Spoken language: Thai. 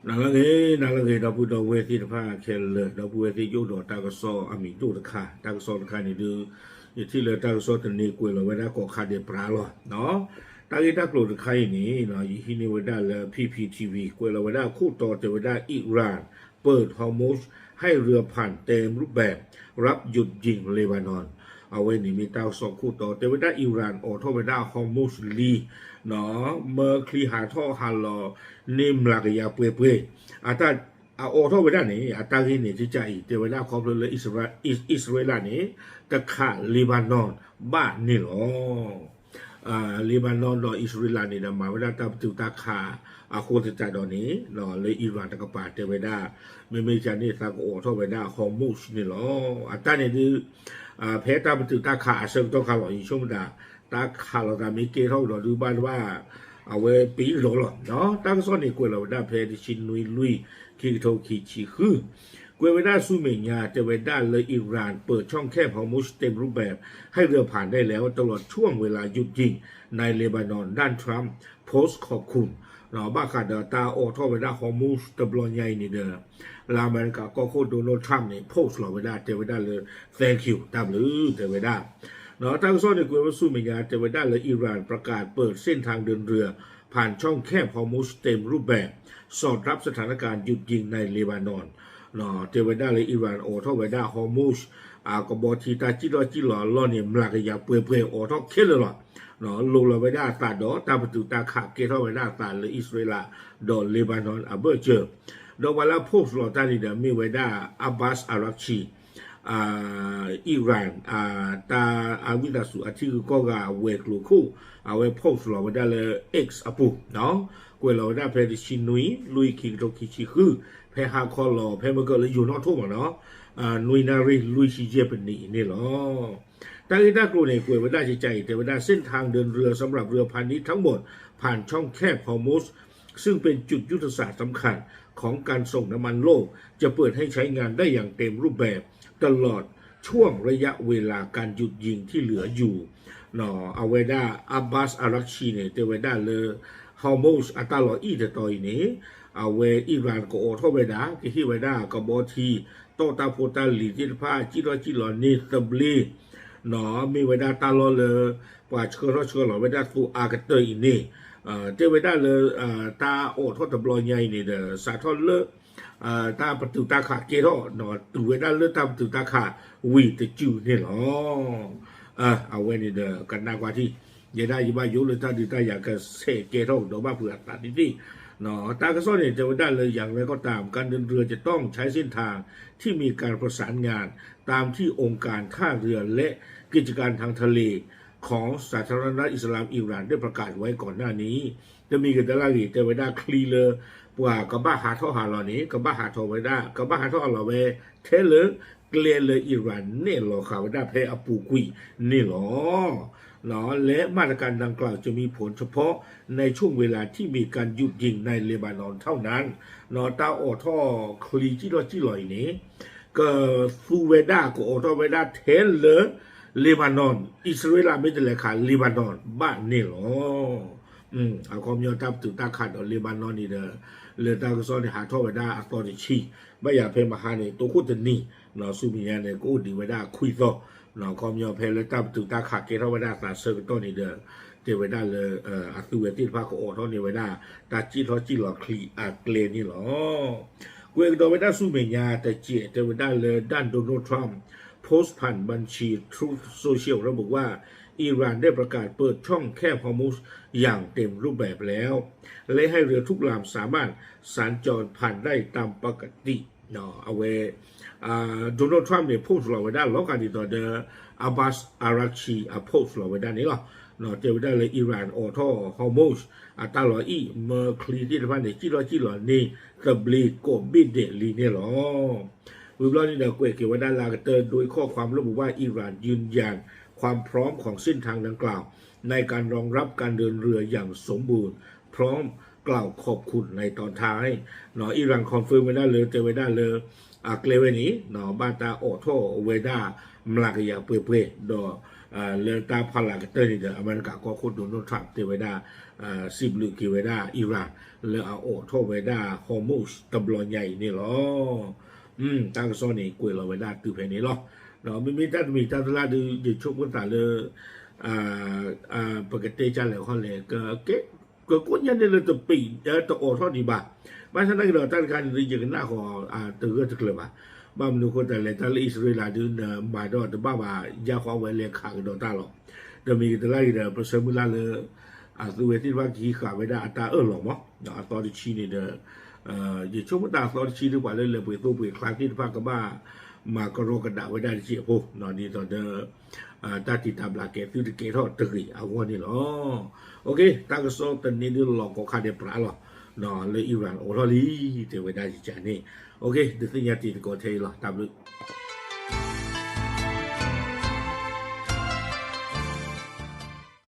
นาลังเกดาบุดเวทีตะพาเคลดาบุเวทีโยดตากซออามิโตตะคาตากซอตะคานี่ดูยที่เลตากซอตะเนกวยลเวดาก็คาเดปราลเนาะตากิตากโลตะคายนี่เนาะยินี่เวดาเลPPTVกวยลเวดาคู่ต่อเตเวดาอิหร่านเปิดฮอร์โมสให้เรือผ่านเต็มรูปแบบรับหยุดยิงเลบานอนเอาไว้นี่มีตาสองคู่ต่อเตเวดาอิหร่านออโตเวดาฮอร์โมสลีเนาะเมื่อคลีหาท่อฮัลโลนิมลากยาเปรยอาตาโอทอเวดานี่อาตากินี่ที่ใจเทวดาคอมเพลอิสราเอลนี่ตะขาลิบานอนบ้านนี่หรอลิบานอนดออิสราเอลนี่นะมาเวลาตาตุตาขาโคตรใจดอนี้เนาะเลยอิหร่านตะกปาเทวดาไม่จานี่ตาโอทอเวดาฮอร์มุสนี่หรออาตาเนี่ยดื้อเพตาตุตาขาเสริมต้องขาหล่ออีช่วงดาตาขาเราตามีเกท่าหล่อดูบ้านว่าเอาไว้ปีหล่อเนาะตั้งซ้อนนี่กวยเราได้เพดิชินนุยลุยคิโทคิชิคือกวยเวดาซูเมียจะเวดาเลยอิหร่านเปิดช่องแคบฮอร์มุสเต็มรูปแบบให้เรือผ่านได้แล้วตลอดช่วงเวลาหยุดยิงในเลบานอนด้านทรัมป์โพสต์ขอบคุณเนาะบ้าขาดตาโอทอเวดาฮอร์มุสตบลอนใหญ่นี่เด้อลาอเมริกาก็โคโดนัลด์ทรัมป์นี่โพสต์เราเวดาเจเวดาเลย thank you ตามหรือเจเวดาเนาะตั้งซ้อนในกวยว่าซูเมียจะเวดาเลยอิหร่านประกาศเปิดเส้นทางเดินเรือผ่านช่องแคบฮอร์มุสเต็มรูปแบบสอดรับสถานการณ์หยุดยิงในเลบานอนเนาะเทวดาเลยอิหร่านโอทอเวดาฮอร์มุสกบทีตาจิโรล้อเนี่ยมลากยาเปื่อยโอทอเคลหรอเนาะลงลเวดาตาดอตาประตูตาขาเกทอเวดาตาเลยอิสราเอลดอนเลบานอนเบอร์เจอดอกวลาโพสต์ลอตานี่เดมีเวดาอับบาสอารักชีอิหร่านตาวิดาสุอาทิตย์ก็กาเวกลูคู่เอาไว้โพสต์เราได้เลย X อปุเนาะกวยเราได้เพลชินุยลุยคิงโตคิชิคือเพหาคอลอเพมันก็เลยอยู่นอกทุ่งเนาะนุยนารีลุยชิเจเป็นนี่หรอตั้งที่น่ากลัวในกวยว่าได้ใจแต่ว่าได้เส้นทางเดินเรือสำหรับเรือพาณิชย์ทั้งหมดผ่านช่องแคบฮอร์มุสซึ่งเป็นจุดยุทธศาสตร์สำคัญของการส่งน้ำมันโลกจะเปิดให้ใช้งานได้อย่างเต็มรูปแบบตลอดช่วงระยะเวลาการหยุดยิงที่เหลืออยู่เนาะเอาไว้ได้อับบาสอารักชีเนี่ยเตไว้ได้เลยฮอร์โมสอัตลออีเดตอยนี้เอาไว้อิหร่านก็โอทอไว้ได้ก็ที่ไว้ได้ก็บอทีโตตาโพตาลีจิตพาจิรอนี่ตบลีเนาะมีไว้ได้ตาลอเลยกว่าเชื่อหล่อไว้ได้ฟูอากาเตอร์อินนี่เตไว้ได้เลยตาโอทอตบลอยใหญ่เนี่ยเด้อสาทอเลตาประตูตาขาเกโรเนาะตัวไว้ได้เลยตาประตูตาขาวีตจูนี่หรอเอาไว้นี่เด้อกันนากว่าที่ยังได้ยิบายุเลยตาดีตาอยากจะเสกเกโรเดี๋ยวบ้าเผื่อตัดนิดเนาะตากระซ้อนเนี่ยจะได้เลยอย่างไรก็ตามการเดินเรือจะต้องใช้เส้นทางที่มีการประสานงานตามที่องค์การท่าเรือและกิจการทางทะเลของสาธารณรัฐอิสลามอิหร่านได้ประกาศไว้ก่อนหน้านี้จะมีกันตลาดจะไว้ได้คลีเลอร์ว่ากบ้าหาท่อหาเหล่านี้กบ้าหาท่อไว้ได้กบ้าหาท่อเหล่าเวเทเลเกลียเลยอิหร่านเนี่ยหรอข่าวได้เพอปูกุยนี่หรอเนาะและมาตรการดังกล่าวจะมีผลเฉพาะในช่วงเวลาที่มีการหยุดยิงในเลบานอนเท่านั้นเนาะตาออท่อคลีจิลอยนี้ก็ฟูเวดาก็ออท่อเวดาเทเลเลบานอนอิสราเอลไม่ได้เลยค่ะเลบานอนบ้านนี่หรอเอาความยอมรับถึงตาขาดเลบานอนนี่เด้อเรือตากซ้อนหาท่อเวดาอักตอนิชีไม่อยากเพลมาหาเนี่ยตัวคู่จะนี่เนาะซูมีเนี่ยก็อุดดีเวดาคุยต่อเนาะความยอมเพลเลยตามถึงตาขาดเกท่อเวดาตาเซอร์ต้นนี่เด้อเจเวดาเลยอัตุเวติพาโกโอท่อนี่เวดาตาจีท่อจีหลอคลีเกลนี่หรอเวกดอเวดาซูเมียแต่เจเวดาเลยด้านโดนัลด์ทรัมป์โพสต์ผ่านบัญชี Truth Social ระบุว่าอิหร่านได้ประกาศเปิดช่องแคบฮอร์มุสอย่างเต็มรูปแบบแล้วและให้เรือทุกลำสามารถสัญจรผ่านได้ตามปกติเนาะเอาไว้โดนัลด์ทรัมป์เนี่ยโพสต์เราไว้ได้แล้วกันดีต่อเดออับบาสอารักชีโพสต์เราไว้ได้นี้หรอเนาะเจอได้เลยอิหร่านออทอฮอร์มุสตาลออีเมอร์คลีที่พันเนี่ยจิรอนี่ตบลีโกบิดเดลีเนี่ยหรอวิบลอนี่เดาเกี่ยวกับด้านลากเตอร์โดยข้อความระบุว่าอิหร่านยืนยันความพร้อมของเส้นทางดังกล่าวในการรองรับการเดินเรืออย่างสมบูรณ์พร้อมกล่าวขอบคุณในตอนท้ายเนาะอิหร่านคอนเฟิร์มไว้ได้เลยเจอไว้ได้เลยเกลเวนี้เนาะบาตาโอโทเวดามลากยาเปื่อยดอ เลตาพลังเตอร์นี่เดอเมริกาก็โคตรโดนทรัมป์เตไว้ได้ซิบลูกีไว้ได้อิหร่านเลเอาโอโทไว้ได้ฮอร์มุสตะบลอนใหญ่นี่หรอตั้งโซนนี่กุยเราไว้ได้ตื่นเพนี่หรอเนาะมีตาตลาดดูชุกคนตาเลยปกติจะแล้วเขาเลยก็กุญยันเนี่ยเลยตัวปีตัวโอทอดีบ่าบ้านฉันนั่งรอตั้งการดีอย่างหน้าของตื่นก็จะเกลือบ่าบ้านมนุษย์คนแต่ละตาลีอิสราเอลดูมาดอตัวบ้ายาขวาไว้เลยขางดอตาหรอกเดี๋ยวมีตลาดเดี๋ยวประสมุลาเลยตัวเวทีว่ากี่ขาไว้ได้ตาหรอกมั้งเนาะตอนที่ชีนี่เด้อช่วงตาตอนที่ชีดีกว่าเลยเปิดตัวเปิดคลายที่ภาคกบ้ามากระโรกระดาไว้ได้ที่พวกนอนนี่ตอนเด้อตาติดตามหลักเกตุเกทอดตื่นเอาวันนี้หรอโอเคตั้งก็ส่งตอนนี้ดูหลอกก็ขาดเดือดปลาหรอเนาะเลยอิหร่านโอทอลีเดี๋ยวไว้ได้ที่จานี่โอเคเดี๋ยวสิ่งที่จะก็เทล่ะตามเลย